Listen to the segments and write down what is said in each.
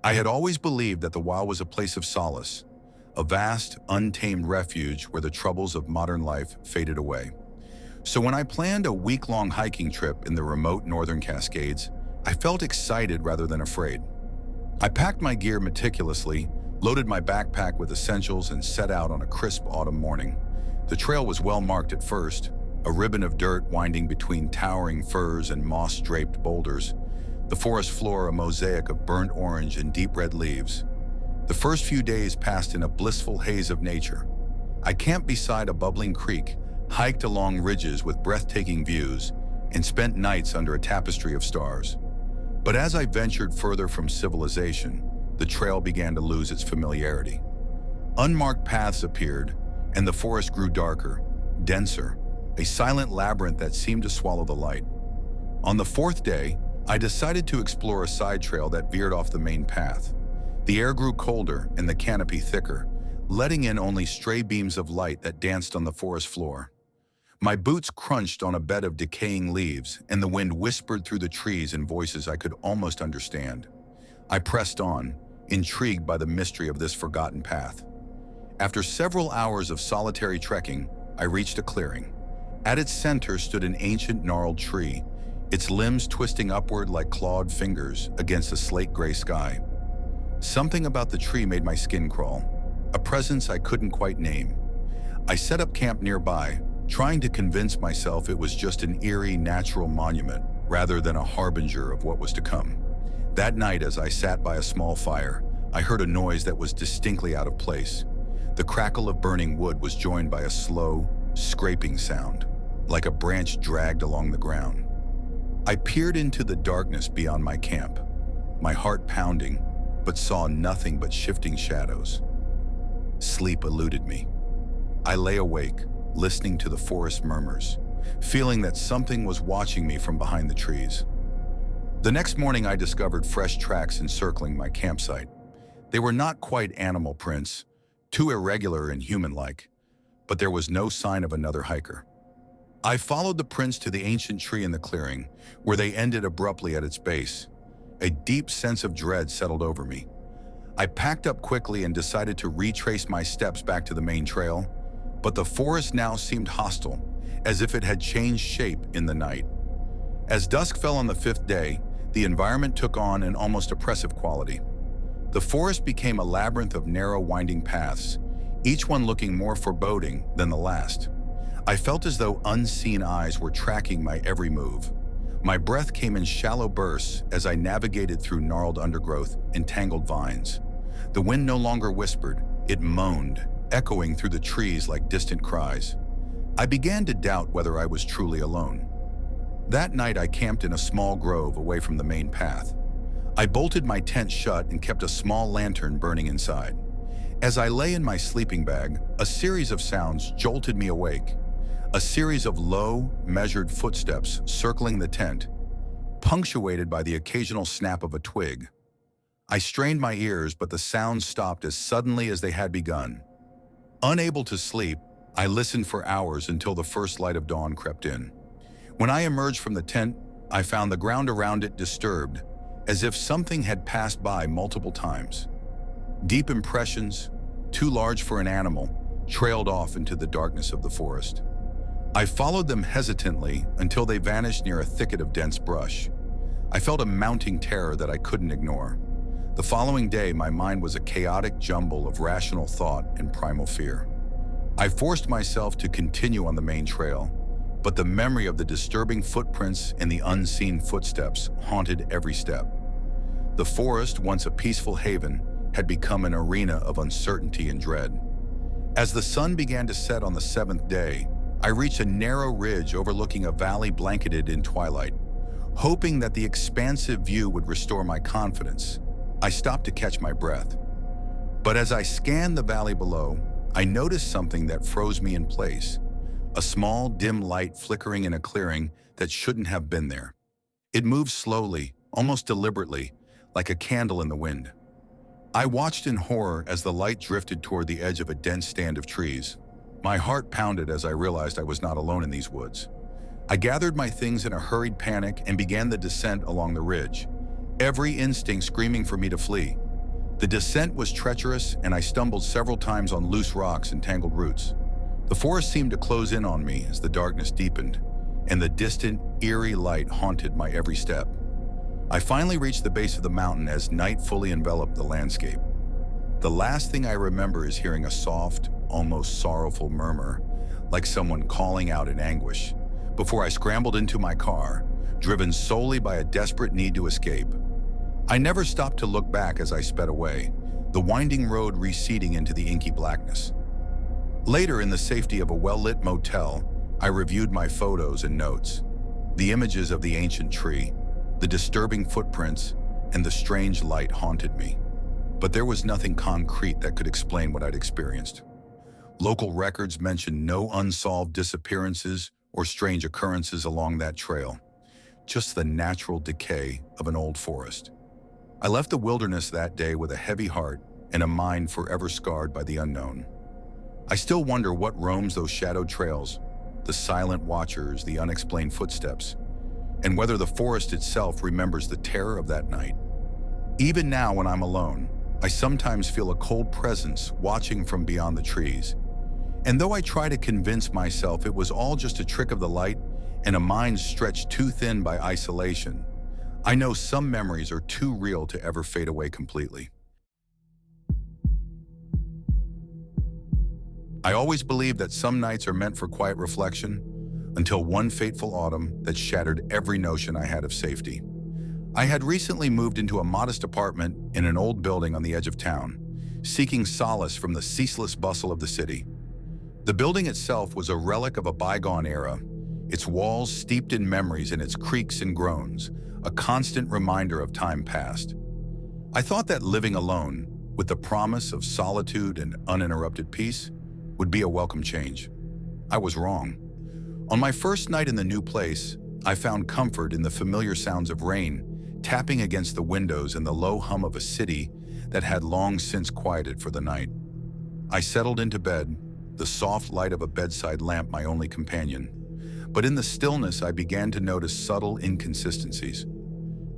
I had always believed that the wild was a place of solace, a vast, untamed refuge where the troubles of modern life faded away. So when I planned a week-long hiking trip in the remote northern Cascades, I felt excited rather than afraid. I packed my gear meticulously, loaded my backpack with essentials, and set out on a crisp autumn morning. The trail was well marked at first, a ribbon of dirt winding between towering firs and moss-draped boulders, the forest floor a mosaic of burnt orange and deep red leaves. The first few days passed in a blissful haze of nature. I camped beside a bubbling creek, hiked along ridges with breathtaking views, and spent nights under a tapestry of stars. But as I ventured further from civilization, the trail began to lose its familiarity. Unmarked paths appeared, and the forest grew darker, denser, a silent labyrinth that seemed to swallow the light. On the fourth day, I decided to explore a side trail that veered off the main path. The air grew colder and the canopy thicker, letting in only stray beams of light that danced on the forest floor. My boots crunched on a bed of decaying leaves, and the wind whispered through the trees in voices I could almost understand. I pressed on, intrigued by the mystery of this forgotten path. After several hours of solitary trekking, I reached a clearing. At its center stood an ancient gnarled tree, its limbs twisting upward like clawed fingers against a slate-gray sky. Something about the tree made my skin crawl, a presence I couldn't quite name. I set up camp nearby, trying to convince myself it was just an eerie natural monument rather than a harbinger of what was to come. That night, as I sat by a small fire, I heard a noise that was distinctly out of place. The crackle of burning wood was joined by a slow, scraping sound, like a branch dragged along the ground. I peered into the darkness beyond my camp, my heart pounding, but saw nothing but shifting shadows. Sleep eluded me. I lay awake, listening to the forest murmurs, feeling that something was watching me from behind the trees. The next morning, I discovered fresh tracks encircling my campsite. They were not quite animal prints, too irregular and human-like, but there was no sign of another hiker. I followed the prints to the ancient tree in the clearing, where they ended abruptly at its base. A deep sense of dread settled over me. I packed up quickly and decided to retrace my steps back to the main trail, but the forest now seemed hostile, as if it had changed shape in the night. As dusk fell on the fifth day, the environment took on an almost oppressive quality. The forest became a labyrinth of narrow, winding paths, each one looking more foreboding than the last. I felt as though unseen eyes were tracking my every move. My breath came in shallow bursts as I navigated through gnarled undergrowth and tangled vines. The wind no longer whispered, it moaned, echoing through the trees like distant cries. I began to doubt whether I was truly alone. That night, I camped in a small grove away from the main path. I bolted my tent shut and kept a small lantern burning inside. As I lay in my sleeping bag, a series of sounds jolted me awake. A series of low, measured footsteps circling the tent, punctuated by the occasional snap of a twig. I strained my ears, but the sounds stopped as suddenly as they had begun. Unable to sleep, I listened for hours until the first light of dawn crept in. When I emerged from the tent, I found the ground around it disturbed, as if something had passed by multiple times. Deep impressions, too large for an animal, trailed off into the darkness of the forest. I followed them hesitantly until they vanished near a thicket of dense brush. I felt a mounting terror that I couldn't ignore. The following day, my mind was a chaotic jumble of rational thought and primal fear. I forced myself to continue on the main trail, but the memory of the disturbing footprints and the unseen footsteps haunted every step. The forest, once a peaceful haven, had become an arena of uncertainty and dread. As the sun began to set on the seventh day, I reached a narrow ridge overlooking a valley blanketed in twilight. Hoping that the expansive view would restore my confidence, I stopped to catch my breath. But as I scanned the valley below, I noticed something that froze me in place. A small, dim light flickering in a clearing that shouldn't have been there. It moved slowly, almost deliberately, like a candle in the wind. I watched in horror as the light drifted toward the edge of a dense stand of trees. My heart pounded as I realized I was not alone in these woods. I gathered my things in a hurried panic and began the descent along the ridge, every instinct screaming for me to flee. The descent was treacherous, and I stumbled several times on loose rocks and tangled roots. The forest seemed to close in on me as the darkness deepened, and the distant, eerie light haunted my every step. I finally reached the base of the mountain as night fully enveloped the landscape. The last thing I remember is hearing a soft, almost sorrowful murmur, like someone calling out in anguish, before I scrambled into my car, driven solely by a desperate need to escape. I never stopped to look back as I sped away, the winding road receding into the inky blackness. Later, in the safety of a well-lit motel, I reviewed my photos and notes. The images of the ancient tree, the disturbing footprints, and the strange light haunted me. But there was nothing concrete that could explain what I'd experienced. Local records mentioned no unsolved disappearances or strange occurrences along that trail, just the natural decay of an old forest. I left the wilderness that day with a heavy heart and a mind forever scarred by the unknown. I still wonder what roams those shadowed trails, the silent watchers, the unexplained footsteps, and whether the forest itself remembers the terror of that night. Even now, when I'm alone, I sometimes feel a cold presence watching from beyond the trees. And though I try to convince myself it was all just a trick of the light and a mind stretched too thin by isolation, I know some memories are too real to ever fade away completely. I always believed that some nights are meant for quiet reflection, until one fateful autumn that shattered every notion I had of safety. I had recently moved into a modest apartment in an old building on the edge of town, seeking solace from the ceaseless bustle of the city. The building itself was a relic of a bygone era, its walls steeped in memories and its creaks and groans, a constant reminder of time past. I thought that living alone, with the promise of solitude and uninterrupted peace, would be a welcome change. I was wrong. On my first night in the new place, I found comfort in the familiar sounds of rain tapping against the windows and the low hum of a city that had long since quieted for the night. I settled into bed, the soft light of a bedside lamp my only companion. But in the stillness, I began to notice subtle inconsistencies.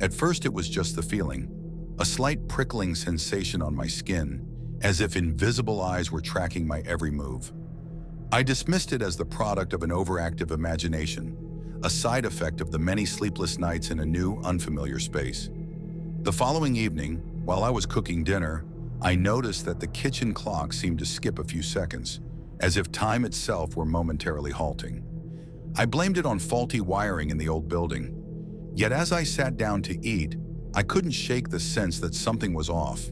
At first, it was just the feeling, a slight prickling sensation on my skin, as if invisible eyes were tracking my every move. I dismissed it as the product of an overactive imagination, a side effect of the many sleepless nights in a new, unfamiliar space. The following evening, while I was cooking dinner, I noticed that the kitchen clock seemed to skip a few seconds, as if time itself were momentarily halting. I blamed it on faulty wiring in the old building. Yet as I sat down to eat, I couldn't shake the sense that something was off.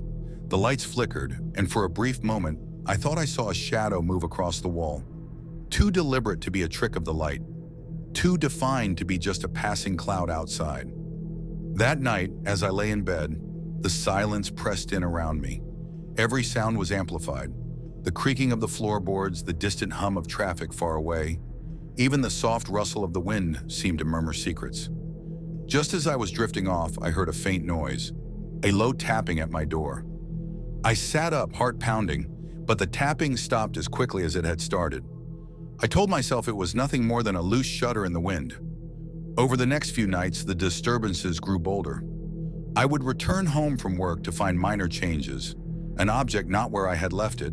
The lights flickered, and for a brief moment, I thought I saw a shadow move across the wall. Too deliberate to be a trick of the light. Too defined to be just a passing cloud outside. That night, as I lay in bed, the silence pressed in around me. Every sound was amplified. The creaking of the floorboards, the distant hum of traffic far away. Even the soft rustle of the wind seemed to murmur secrets. Just as I was drifting off, I heard a faint noise, a low tapping at my door. I sat up, heart pounding, but the tapping stopped as quickly as it had started. I told myself it was nothing more than a loose shutter in the wind. Over the next few nights, the disturbances grew bolder. I would return home from work to find minor changes, an object not where I had left it,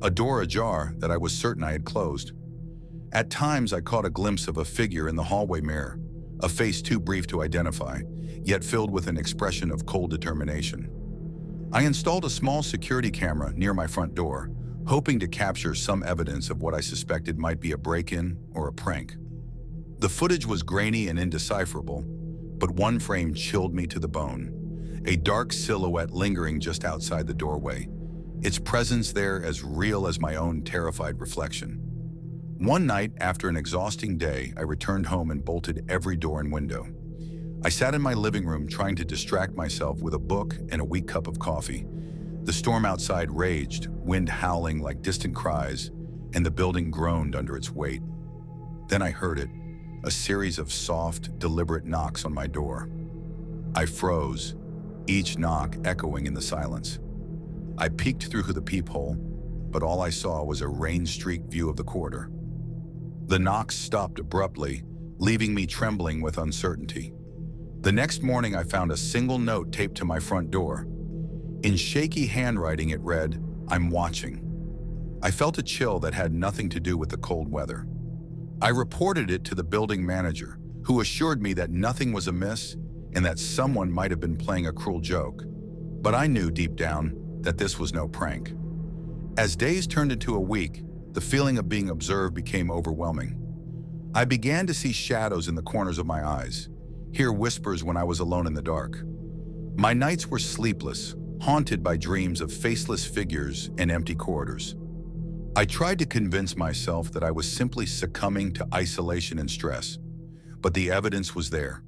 a door ajar that I was certain I had closed. At times, I caught a glimpse of a figure in the hallway mirror, a face too brief to identify, yet filled with an expression of cold determination. I installed a small security camera near my front door, hoping to capture some evidence of what I suspected might be a break-in or a prank. The footage was grainy and indecipherable, but one frame chilled me to the bone, a dark silhouette lingering just outside the doorway, its presence there as real as my own terrified reflection. One night, after an exhausting day, I returned home and bolted every door and window. I sat in my living room trying to distract myself with a book and a weak cup of coffee. The storm outside raged, wind howling like distant cries, and the building groaned under its weight. Then I heard it, a series of soft, deliberate knocks on my door. I froze, each knock echoing in the silence. I peeked through the peephole, but all I saw was a rain-streaked view of the corridor. The knocks stopped abruptly, leaving me trembling with uncertainty. The next morning, I found a single note taped to my front door. In shaky handwriting it read, "I'm watching." I felt a chill that had nothing to do with the cold weather. I reported it to the building manager, who assured me that nothing was amiss and that someone might have been playing a cruel joke. But I knew deep down that this was no prank. As days turned into a week, the feeling of being observed became overwhelming. I began to see shadows in the corners of my eyes, hear whispers when I was alone in the dark. My nights were sleepless, haunted by dreams of faceless figures and empty corridors. I tried to convince myself that I was simply succumbing to isolation and stress, but the evidence was there.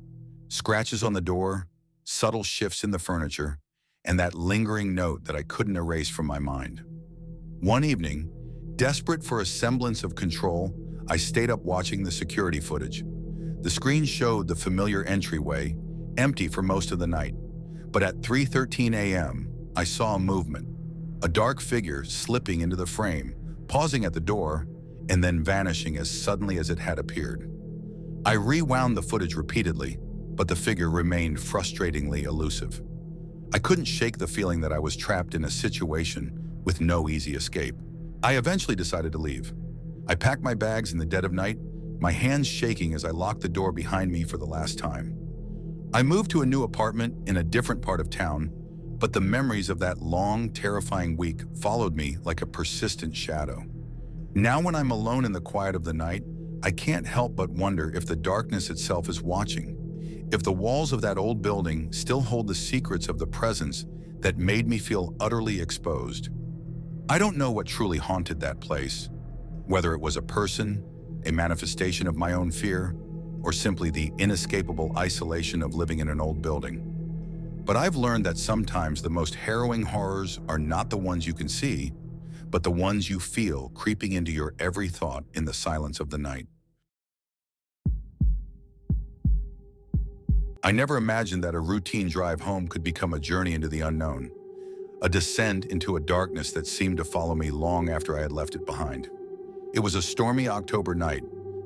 Scratches on the door, subtle shifts in the furniture, and that lingering note that I couldn't erase from my mind. One evening, desperate for a semblance of control, I stayed up watching the security footage. The screen showed the familiar entryway, empty for most of the night. But at 3:13 a.m., I saw a movement, a dark figure slipping into the frame, pausing at the door, and then vanishing as suddenly as it had appeared. I rewound the footage repeatedly, but the figure remained frustratingly elusive. I couldn't shake the feeling that I was trapped in a situation with no easy escape. I eventually decided to leave. I packed my bags in the dead of night, my hands shaking as I locked the door behind me for the last time. I moved to a new apartment in a different part of town, but the memories of that long, terrifying week followed me like a persistent shadow. Now when I'm alone in the quiet of the night, I can't help but wonder if the darkness itself is watching, if the walls of that old building still hold the secrets of the presence that made me feel utterly exposed. I don't know what truly haunted that place, whether it was a person, a manifestation of my own fear, or simply the inescapable isolation of living in an old building. But I've learned that sometimes the most harrowing horrors are not the ones you can see, but the ones you feel creeping into your every thought in the silence of the night. I never imagined that a routine drive home could become a journey into the unknown, a descent into a darkness that seemed to follow me long after I had left it behind. It was a stormy October night,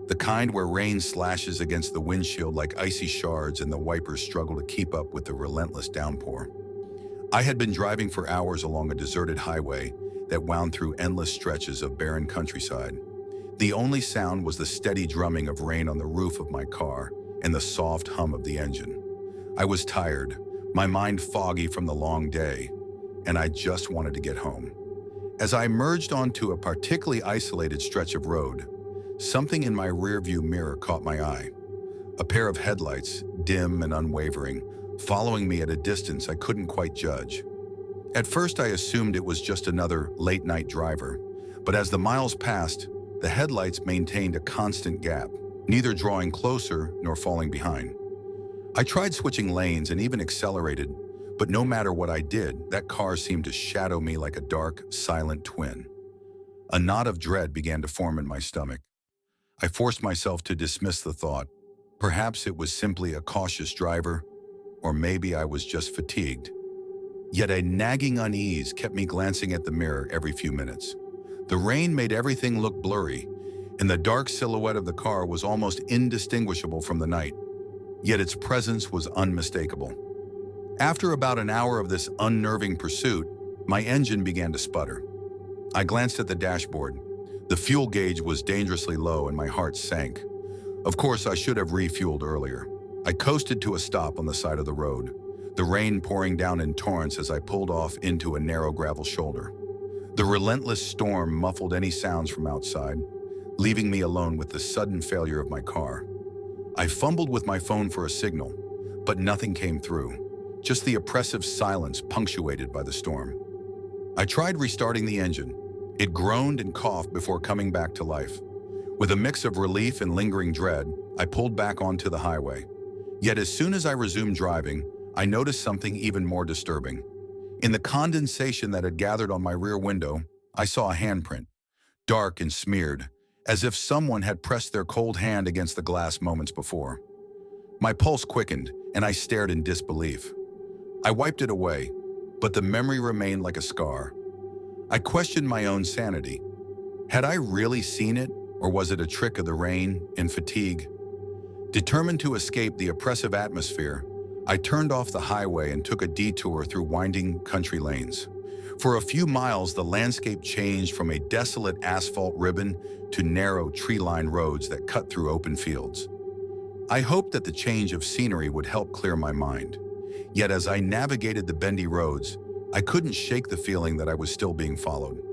the kind where rain slashes against the windshield like icy shards and the wipers struggle to keep up with the relentless downpour. I had been driving for hours along a deserted highway that wound through endless stretches of barren countryside. The only sound was the steady drumming of rain on the roof of my car and the soft hum of the engine. I was tired, my mind foggy from the long day, and I just wanted to get home. As I emerged onto a particularly isolated stretch of road, something in my rearview mirror caught my eye. A pair of headlights, dim and unwavering, following me at a distance I couldn't quite judge. At first I assumed it was just another late-night driver, but as the miles passed, the headlights maintained a constant gap, neither drawing closer nor falling behind. I tried switching lanes and even accelerated, but no matter what I did, that car seemed to shadow me like a dark, silent twin. A knot of dread began to form in my stomach. I forced myself to dismiss the thought. Perhaps it was simply a cautious driver, or maybe I was just fatigued. Yet a nagging unease kept me glancing at the mirror every few minutes. The rain made everything look blurry, and the dark silhouette of the car was almost indistinguishable from the night. Yet its presence was unmistakable. After about an hour of this unnerving pursuit, my engine began to sputter. I glanced at the dashboard. The fuel gauge was dangerously low and my heart sank. Of course, I should have refueled earlier. I coasted to a stop on the side of the road, the rain pouring down in torrents as I pulled off into a narrow gravel shoulder. The relentless storm muffled any sounds from outside, leaving me alone with the sudden failure of my car. I fumbled with my phone for a signal, but nothing came through, just the oppressive silence punctuated by the storm. I tried restarting the engine. It groaned and coughed before coming back to life. With a mix of relief and lingering dread, I pulled back onto the highway. Yet as soon as I resumed driving, I noticed something even more disturbing. In the condensation that had gathered on my rear window, I saw a handprint, dark and smeared, as if someone had pressed their cold hand against the glass moments before. My pulse quickened, and I stared in disbelief. I wiped it away, but the memory remained like a scar. I questioned my own sanity. Had I really seen it, or was it a trick of the rain and fatigue? Determined to escape the oppressive atmosphere, I turned off the highway and took a detour through winding country lanes. For a few miles, the landscape changed from a desolate asphalt ribbon to narrow tree-lined roads that cut through open fields. I hoped that the change of scenery would help clear my mind. Yet as I navigated the bendy roads, I couldn't shake the feeling that I was still being followed.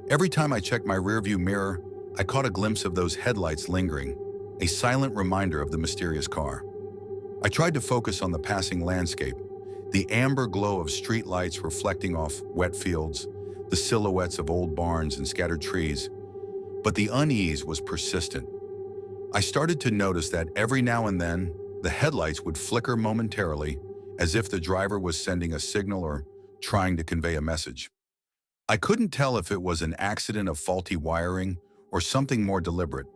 Every time I checked my rearview mirror, I caught a glimpse of those headlights lingering, a silent reminder of the mysterious car. I tried to focus on the passing landscape, the amber glow of streetlights reflecting off wet fields, the silhouettes of old barns and scattered trees, but the unease was persistent. I started to notice that every now and then, the headlights would flicker momentarily, as if the driver was sending a signal or trying to convey a message. I couldn't tell if it was an accident of faulty wiring or something more deliberate.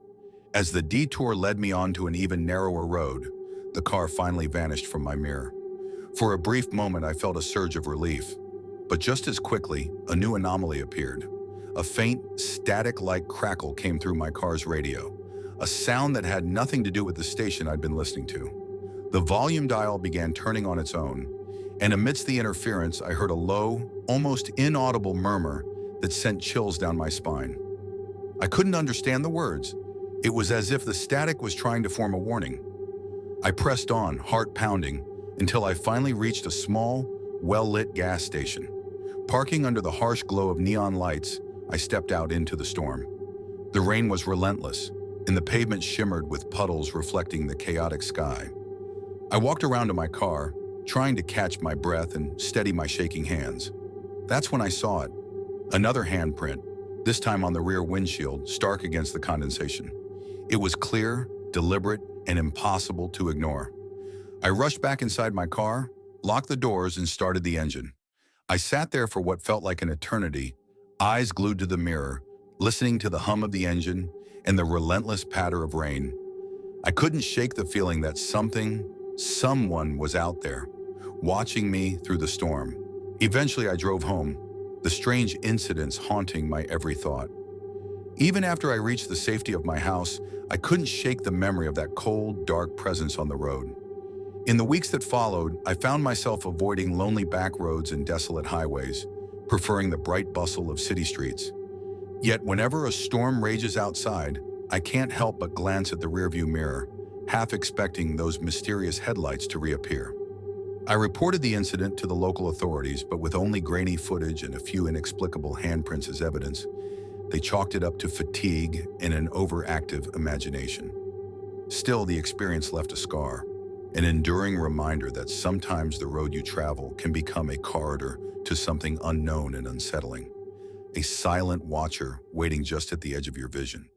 As the detour led me onto an even narrower road, the car finally vanished from my mirror. For a brief moment, I felt a surge of relief. But just as quickly, a new anomaly appeared. A faint, static-like crackle came through my car's radio, a sound that had nothing to do with the station I'd been listening to. The volume dial began turning on its own, and amidst the interference, I heard a low, almost inaudible murmur that sent chills down my spine. I couldn't understand the words. It was as if the static was trying to form a warning. I pressed on, heart pounding, until I finally reached a small, well-lit gas station. Parking under the harsh glow of neon lights, I stepped out into the storm. The rain was relentless, and the pavement shimmered with puddles reflecting the chaotic sky. I walked around to my car, trying to catch my breath and steady my shaking hands. That's when I saw it. Another handprint, this time on the rear windshield, stark against the condensation. It was clear, deliberate, and impossible to ignore. I rushed back inside my car, locked the doors, and started the engine. I sat there for what felt like an eternity, eyes glued to the mirror, listening to the hum of the engine and the relentless patter of rain. I couldn't shake the feeling that someone was out there, watching me through the storm. Eventually, I drove home, the strange incidents haunting my every thought. Even after I reached the safety of my house, I couldn't shake the memory of that cold, dark presence on the road. In the weeks that followed, I found myself avoiding lonely back roads and desolate highways, preferring the bright bustle of city streets. Yet whenever a storm rages outside, I can't help but glance at the rearview mirror, half expecting those mysterious headlights to reappear. I reported the incident to the local authorities, but with only grainy footage and a few inexplicable handprints as evidence, they chalked it up to fatigue and an overactive imagination. Still, the experience left a scar, an enduring reminder that sometimes the road you travel can become a corridor to something unknown and unsettling, a silent watcher waiting just at the edge of your vision.